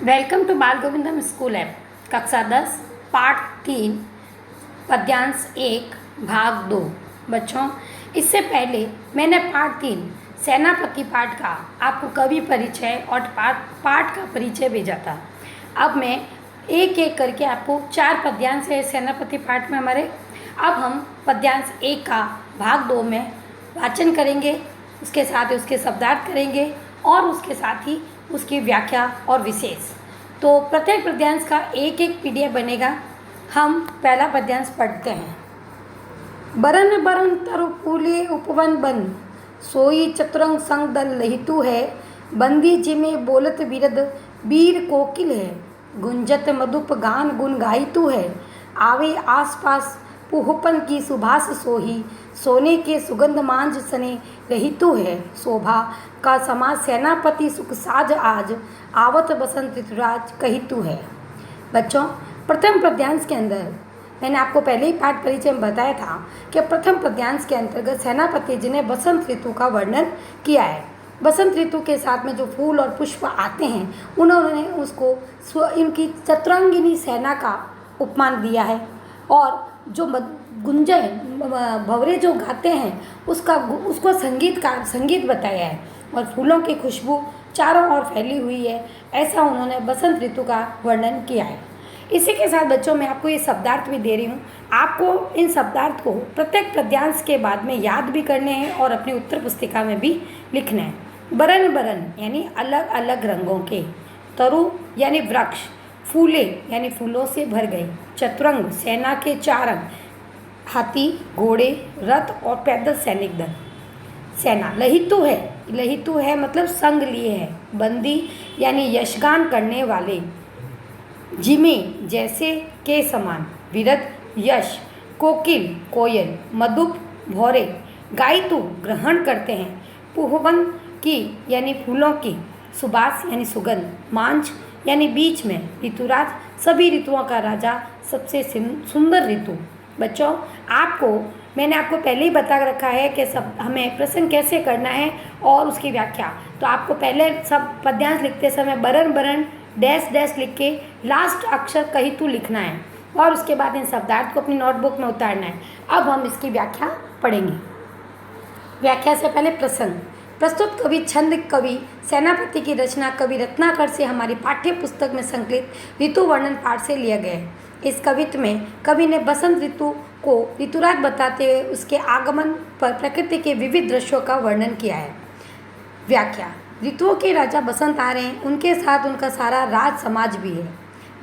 Welcome to बाल गोविंदम school app कक्षा 10 पाठ 3 पद्यांश 1 भाग 2। बच्चों, इससे पहले मैंने पाठ 3 सेनापति पाठ का आपको कवि परिचय और पाठ का परिचय भेजा था। अब मैं एक एक करके आपको 4 पद्यांश है सेनापति पाठ में हमारे। अब हम पद्यांश 1 का भाग 2 में वाचन करेंगे, उसके साथ ही उसके शब्दार्थ करेंगे और उसके साथ ही उसकी व्याख्या और विशेष। तो प्रत्येक पद्यांश का एक एक पीडीएफ बनेगा। हम पहला पद्यांश पढ़ते हैं। बरन बरन तरु फूले उपवन बन, सोई चतुरंग संग दल लहितु है। बंदी जिमे बोलत बिरद बीर कोकिल है, गुंजत मधुप गान गुन गायतु है। आवे आस पास पुहपन की सुभाष सोही, सोने के सुगंध मांझ सने रहितु है। शोभा का समाज सेनापति सुख साज आज, आवत बसंत ऋतुराज कहितु है। बच्चों, प्रथम पद्यांश के अंदर मैंने आपको पहले ही पाठ परिचय में बताया था कि प्रथम पद्यांश के अंतर्गत सेनापति जी ने बसंत ऋतु का वर्णन किया है। बसंत ऋतु के साथ में जो फूल और पुष्प आते हैं उन्होंने उसको इनकी चतुरंगिनी सेना का उपमान दिया है। और जो गुंजय भंवरे जो गाते हैं उसको संगीत बताया है। और फूलों की खुशबू चारों ओर फैली हुई है, ऐसा उन्होंने बसंत ऋतु का वर्णन किया है। इसी के साथ बच्चों मैं आपको ये शब्दार्थ भी दे रही हूँ। आपको इन शब्दार्थ को प्रत्येक पद्यांश के बाद में याद भी करने हैं और अपनी उत्तर पुस्तिका में भी लिखना है। बरन बरन यानी अलग अलग रंगों के, तरु यानी वृक्ष, फूले यानी फूलों से भर गई, चतुरंग सेना के 4 अंग, हाथी, घोड़े, रथ और पैदल सैनिक दल। सेना लहितु है मतलब संग लिए है। बंदी यानी यशगान करने वाले, जिमे जैसे के समान, विरद यश, कोकिल कोयल, मधुप भौरे, गायतु ग्रहण करते हैं, पुहवन की यानी फूलों की, सुबास यानी सुगंध, मांझ यानी बीच में, ऋतुराज सभी ऋतुओं का राजा, सबसे सुंदर ऋतु। बच्चों, मैंने आपको पहले ही बता रखा है कि सब हमें प्रश्न कैसे करना है और उसकी व्याख्या। तो आपको पहले सब पद्यांश लिखते समय बरन बरन डैश डैश लिख के लास्ट अक्षर कहितु लिखना है और उसके बाद इन शब्दार्थ को अपनी नोटबुक में उतारना है। अब हम इसकी व्याख्या पढ़ेंगे। व्याख्या से पहले प्रसंग। प्रस्तुत कवि छंद कवि सेनापति की रचना कवि रत्नाकर से हमारी पाठ्य पुस्तक में संकलित ऋतु वर्णन पाठ से लिया गया है। इस कवित्व में कवि ने बसंत ऋतु को ऋतुराज बताते हुए उसके आगमन पर प्रकृति के विविध दृश्यों का वर्णन किया है। व्याख्या। ऋतुओं के राजा बसंत आ रहे हैं, उनके साथ उनका सारा राज समाज भी है।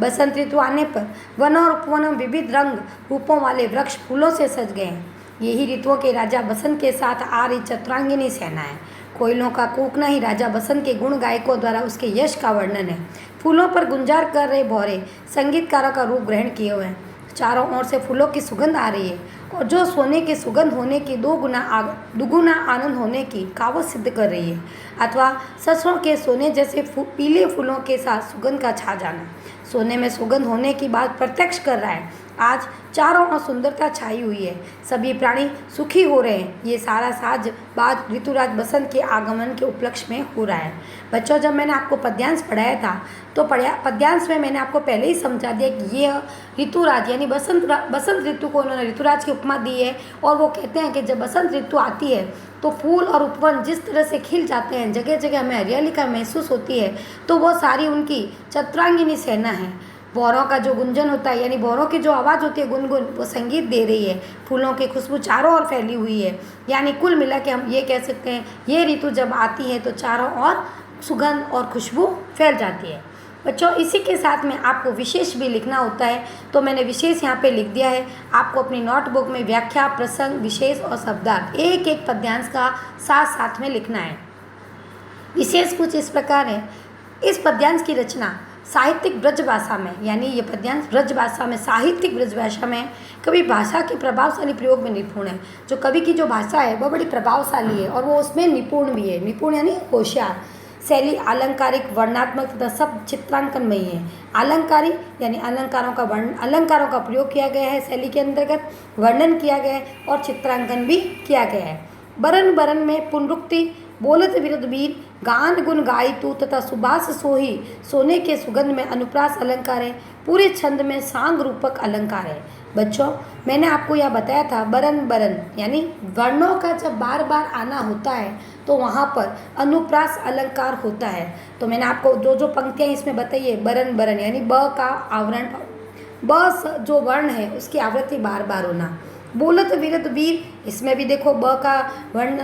बसंत ऋतु आने पर वन और उपवन में विविध रंग रूपों वाले वृक्ष फूलों से सज गए हैं। यही ऋतुओं के राजा बसंत के साथ आ रही चतुरांगिनी सेना है। कोयलों का कूकना ही राजा बसंत के गुण गायकों द्वारा उसके यश का वर्णन है। फूलों पर गुंजार कर रहे भौरे संगीतकारों का रूप ग्रहण किए हुए हैं। चारों ओर से फूलों की सुगंध आ रही है और जो सोने की सुगंध होने की दुगुना आनंद होने की कावत सिद्ध कर रही है, अथवा सरसों के सोने जैसे पीले फूलों के साथ सुगंध का छा जाना सोने में सुगंध होने की बात प्रत्यक्ष कर रहा है। आज चारों ओर सुंदरता छाई हुई है, सभी प्राणी सुखी हो रहे हैं। ये सारा साज बाज ऋतुराज बसंत के आगमन के उपलक्ष्य में हो रहा है। बच्चों, जब मैंने आपको पद्यांश पढ़ाया था तो पद्यांश में मैंने आपको पहले ही समझा दिया कि ये ऋतुराज यानी बसंत ऋतु को उन्होंने ऋतुराज की उपमा दी है। और वो कहते हैं कि जब बसंत ऋतु आती है तो फूल और उपवन जिस तरह से खिल जाते हैं, जगह जगह हमें हरियाली का महसूस होती है, तो वो सारी उनकी चतुरांगिनी सेना है। भौरों का जो गुंजन होता है यानी भौरों की जो आवाज़ होती है गुनगुन, वो संगीत दे रही है। फूलों की खुशबू चारों ओर फैली हुई है। यानी कुल मिला के हम ये कह सकते हैं ये ऋतु जब आती है तो चारों ओर सुगंध और खुशबू फैल जाती है। बच्चों, इसी के साथ में आपको विशेष भी लिखना होता है, तो मैंने विशेष यहाँ पे लिख दिया है। आपको अपनी नोटबुक में व्याख्या, प्रसंग, विशेष और शब्दार्थ एक एक पद्यांश का साथ साथ में लिखना है। विशेष कुछ इस प्रकार है। इस पद्यांश की रचना साहित्यिक ब्रज भाषा में, यानी ये पद्यांश ब्रज भाषा में, साहित्यिक ब्रज भाषा में कवि भाषा के प्रभावशाली प्रयोग में निपुण है। जो कवि की जो भाषा है वो बड़ी प्रभावशाली है और वो उसमें निपुण भी है। निपुण यानी होशियार। शैली अलंकारिक, वर्णात्मक तथा सब चित्रांकनमयी है। अलंकारी यानी अलंकारों का प्रयोग किया गया है, शैली के अंतर्गत वर्णन किया गया है और चित्रांकन भी किया गया है। बरन बरन में पुनरुक्ति, बोलत बिरद वीर, गान गुण गाई तू तथा सुबास सोही सोने के सुगंध में अनुप्रास अलंकार है। पूरे छंद में सांग रूपक अलंकार है। बच्चों, मैंने आपको यह बताया था बरन बरन यानी वर्णों का जब बार बार आना होता है तो वहाँ पर अनुप्रास अलंकार होता है। तो मैंने आपको जो जो पंक्तियाँ इसमें बताई है, बरन बरन यानी ब का आवरण, जो वर्ण है उसकी आवृत्ति बार बार होना। बोलत विरत वीर, इसमें भी देखो ब का वर्ण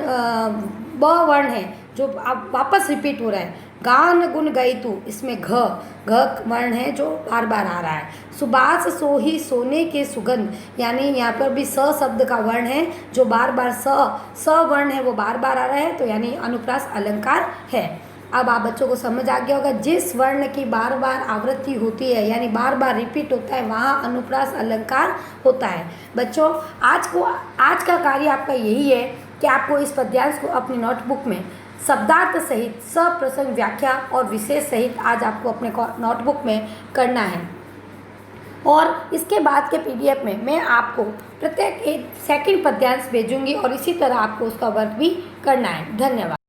ब वर्ण है जो अब वापस रिपीट हो रहा है। गान गुण गई तू, इसमें घ वर्ण है जो बार बार आ रहा है। सुबास सोही सोने के सुगंध, यानी यहाँ पर भी स शब्द का वर्ण है जो बार बार स वर्ण है वो बार बार आ रहा है, तो यानी अनुप्रास अलंकार है। अब आप बच्चों को समझ आ गया होगा, जिस वर्ण की बार बार आवृत्ति होती है यानी बार बार रिपीट होता है वहाँ अनुप्रास अलंकार होता है। बच्चों, आज का कार्य आपका यही है कि आपको इस पद्यांश को अपनी नोटबुक में शब्दार्थ सहित सप्रसंग व्याख्या और विशेष सहित आज आपको अपने नोटबुक में करना है। और इसके बाद के पीडीएफ में मैं आपको प्रत्येक एक सेकंड पद्यांश भेजूंगी और इसी तरह आपको उसका वर्क भी करना है। धन्यवाद।